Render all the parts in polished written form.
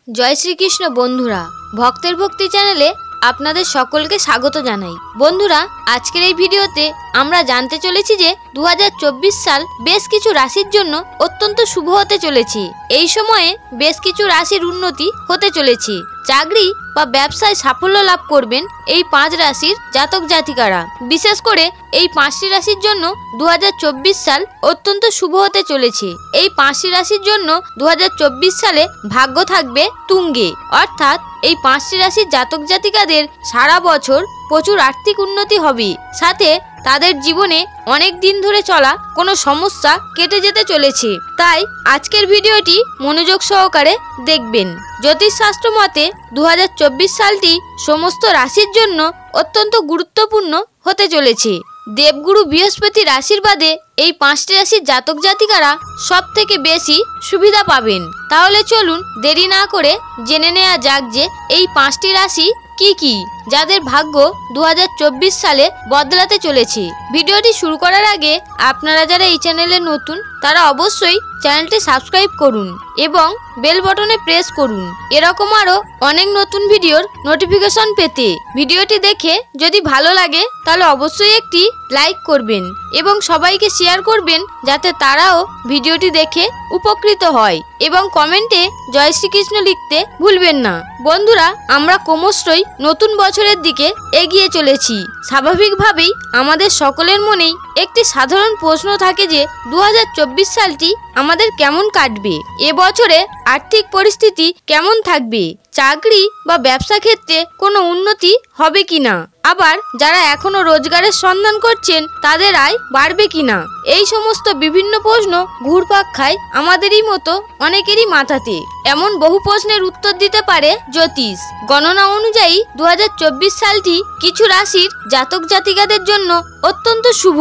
জয় শ্রীকৃষ্ণ বন্ধুরা, ভক্তের ভক্তি চ্যানেলে আপনাদের সকলকে স্বাগত জানাই। বন্ধুরা, আজকের এই ভিডিওতে আমরা জানতে চলেছি যে 2024 সাল বেশ কিছু রাশির জন্য অত্যন্ত শুভ হতে চলেছে। এই সময়ে বেশ কিছু রাশির উন্নতি হতে চলেছে। চাকরি বা ব্যবসায় সাফল্য লাভ করবেন এই 5 রাশির জাতক জাতিকারা। বিশেষ করে এই 5টি রাশির জন্য 2024 সাল অত্যন্ত শুভ হতে চলেছে। এই 5টি রাশির জন্য 2024 সালে ভাগ্য থাকবে তুঙ্গে, অর্থাৎ এই 5টি রাশির জাতক জাতিকাদের সারা বছর প্রচুর আর্থিক উন্নতি হবে, সাথে তাদের জীবনে অনেক দিন ধরে চলা কোনো সমস্যা কেটে যেতে চলেছে। তাই আজকের ভিডিওটি মনোযোগ সহকারে দেখবেন। জ্যোতিষশাস্ত্র মতে 2024 সালটি সমস্ত রাশির জন্য অত্যন্ত গুরুত্বপূর্ণ হতে চলেছে। দেবগুরু বৃহস্পতির আশীর্বাদে এই 5টি রাশির জাতক জাতিকারা সব থেকে বেশি সুবিধা পাবেন। তাহলে চলুন দেরি না করে জেনে নেওয়া যাক যে এই 5টি রাশি কি কি, যাদের ভাগ্য 2024 সালে বদলাতে চলেছে। ভিডিওটি শুরু করার আগে আপনারা যারা এই চ্যানেলে নতুন তারা অবশ্যই চ্যানেলটি সাবস্ক্রাইব করুন এবং বেল বটনে প্রেস করুন এরকম আরও অনেক নতুন ভিডিওর নোটিফিকেশন পেতে। ভিডিওটি দেখে যদি ভালো লাগে তাহলে অবশ্যই একটি লাইক করবেন এবং সবাইকে শেয়ার করবেন যাতে তারাও ভিডিওটি দেখে উপকৃত হয়, এবং কমেন্টে জয় শ্রীকৃষ্ণ লিখতে ভুলবেন না। বন্ধুরা, আমরা ক্রমশই নতুন বছরের দিকে এগিয়ে চলেছি। স্বাভাবিকভাবেই আমাদের সকলের মনেই একটি সাধারণ প্রশ্ন থাকে যে 2024 সালটি আমাদের কেমন কাটবে, এবছরে আর্থিক পরিস্থিতি কেমন থাকবে, চাকরি বা ব্যবসা ক্ষেত্রে কোনো উন্নতি হবে কিনা, আবার যারা এখনো রোজগারের সন্ধান করছেন তাদের আয় বাড়বে কিনা। এই সমস্ত বিভিন্ন প্রশ্ন ঘুরপাক খায় আমাদেরই মতো অনেকেরই মাথাতে। এমন বহু প্রশ্নের উত্তর দিতে পারে জ্যোতিষ। গণনা অনুযায়ী 2024 সালটি কিছু রাশির জাতক জাতিকাদের জন্য অত্যন্ত শুভ।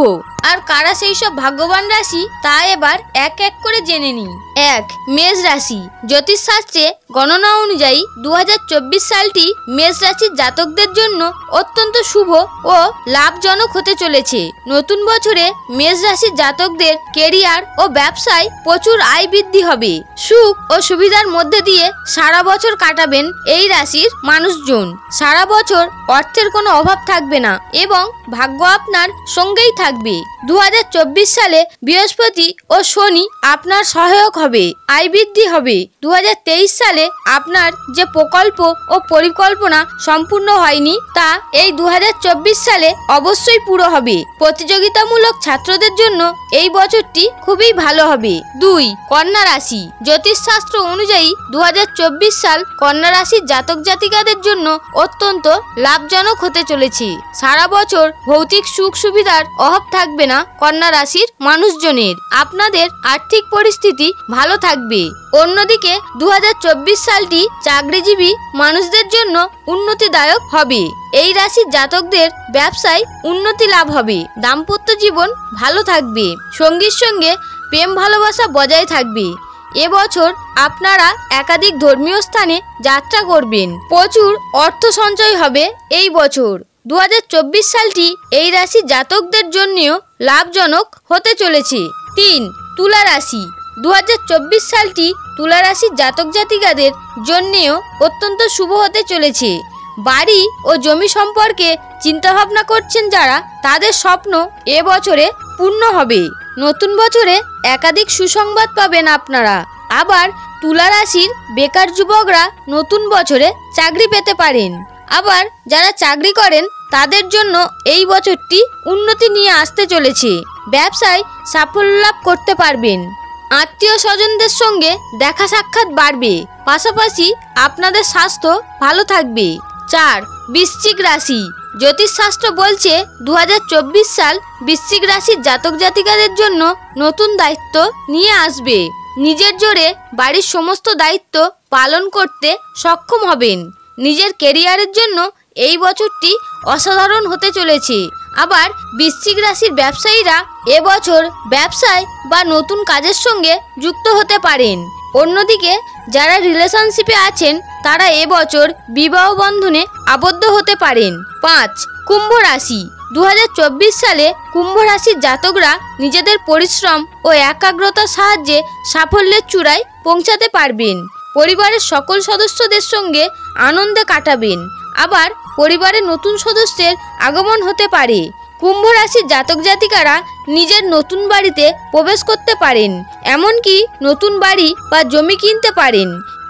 আর কারা সেই সব ভাগ্যবান রাশি তা এবার এক এক করে জেনে নিই। 1. মেষ রাশি। জ্যোতিষশাস্ত্রে গণনা অনুযায়ী 2024 সালটি মেষ রাশির জাতকদের জন্য অত্যন্ত শুভ ও লাভজনক হতে চলেছে। নতুন বছরে মেষ রাশির জাতকদের কেরিয়ার ও ব্যবসায় প্রচুর আয় বৃদ্ধি হবে। সুখ ও সুবিধার মধ্যে দিয়ে সারা বছর কাটাবেন এই রাশির মানুষজন। সারা বছর অর্থের কোনো অভাব থাকবে না এবং ভাগ্য আপনার সঙ্গেই থাকবে। 2024 সালে বৃহস্পতি ও শনি আপনার সহায়ক হবে, আয় বৃদ্ধি হবে। 2023 সালে আপনার যে প্রকল্প ও পরিকল্পনা সম্পূর্ণ হয়নি তা এই 2024 সালে অবশ্যই পুরো হবে। প্রতিযোগিতামূলক ছাত্রদের জন্য এই বছরটি খুবই ভালো হবে। 2. কন্যা রাশি। জ্যোতিষশাস্ত্র অনুযায়ী 2024 সাল কন্যা রাশির জাতক জাতিকাদের জন্য অত্যন্ত লাভজনক হতে চলেছে। সারা বছর ভৌতিক সুখ সুবিধার অভাব থাকবে না কন্যা রাশির মানুষজনের। আপনাদের আর্থিক পরিস্থিতি ভালো থাকবে। অন্যদিকে 2024 সালটি চাকরিজীবী মানুষদের জন্য উন্নতিদায়ক হবে। এই রাশির জাতকদের ব্যবসায় উন্নতি লাভ হবে। দাম্পত্য জীবন ভালো থাকবে। সঙ্গীর সঙ্গে প্রেম ভালোবাসা বজায় থাকবে। এবছর আপনারা একাধিক ধর্মীয় স্থানে যাত্রা করবেন। প্রচুর অর্থ সঞ্চয় হবে এই বছর। 2024 সালটি এই রাশির জাতকদের জন্যও লাভজনক হতে চলেছে। 3. তুলা রাশি। 2024 সালটি তুলা রাশির জাতক জাতিকাদের জন্যেও অত্যন্ত শুভ হতে চলেছে। বাড়ি ও জমি সম্পর্কে চিন্তাভাবনা করছেন যারা, তাদের স্বপ্ন এবছরে পূর্ণ হবে। নতুন বছরে একাধিক সুসংবাদ পাবেন আপনারা। আবার তুলা রাশির বেকার যুবকরা নতুন বছরে চাকরি পেতে পারেন। আবার যারা চাকরি করেন তাদের জন্য এই বছরটি উন্নতি নিয়ে আসতে চলেছে। ব্যবসায় সাফল্য লাভ করতে পারবেন। আত্মীয় স্বজনদের সঙ্গে দেখা সাক্ষাৎ বাড়বে। পাশাপাশি আপনাদের স্বাস্থ্য ভালো থাকবে। 4. বৃশ্চিক রাশি। জ্যোতিষশাস্ত্র বলছে 2024 সাল বৃশ্চিক রাশির জাতক জাতিকাদের জন্য নতুন দায়িত্ব নিয়ে আসবে। নিজের জোরে বাড়ির সমস্ত দায়িত্ব পালন করতে সক্ষম হবেন। নিজের কেরিয়ারের জন্য এই বছরটি অসাধারণ হতে চলেছে। আবার বৃশ্চিক রাশির ব্যবসায়ীরা এবছর ব্যবসায় বা নতুন কাজের সঙ্গে যুক্ত হতে পারেন। অন্যদিকে যারা রিলেশনশিপে আছেন তারা এবছর বিবাহ বন্ধনে আবদ্ধ হতে পারেন। 5. কুম্ভ রাশি। 2024 সালে কুম্ভ রাশির জাতকরা নিজেদের পরিশ্রম ও একাগ্রতার সাহায্যে সাফল্যের চূড়ায় পৌঁছাতে পারবেন। পরিবারের সকল সদস্যদের সঙ্গে আনন্দে কাটাবেন। আবার পরিবারের নতুন সদস্যের আগমন হতে পারে। কুম্ভ রাশির জাতক জাতিকারা নিজের নতুন বাড়িতে প্রবেশ করতে পারেন, এমনকি নতুন বাড়ি বা জমি কিনতে পারেন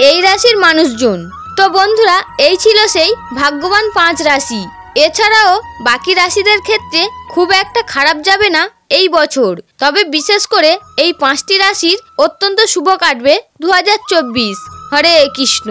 এই রাশির মানুষজন। তো বন্ধুরা, এই ছিল সেই ভাগ্যবান 5 রাশি। এছাড়াও বাকি রাশিদের ক্ষেত্রে খুব একটা খারাপ যাবে না এই বছর, তবে বিশেষ করে এই 5টি রাশির অত্যন্ত শুভ কাটবে 2024। হরে কৃষ্ণ।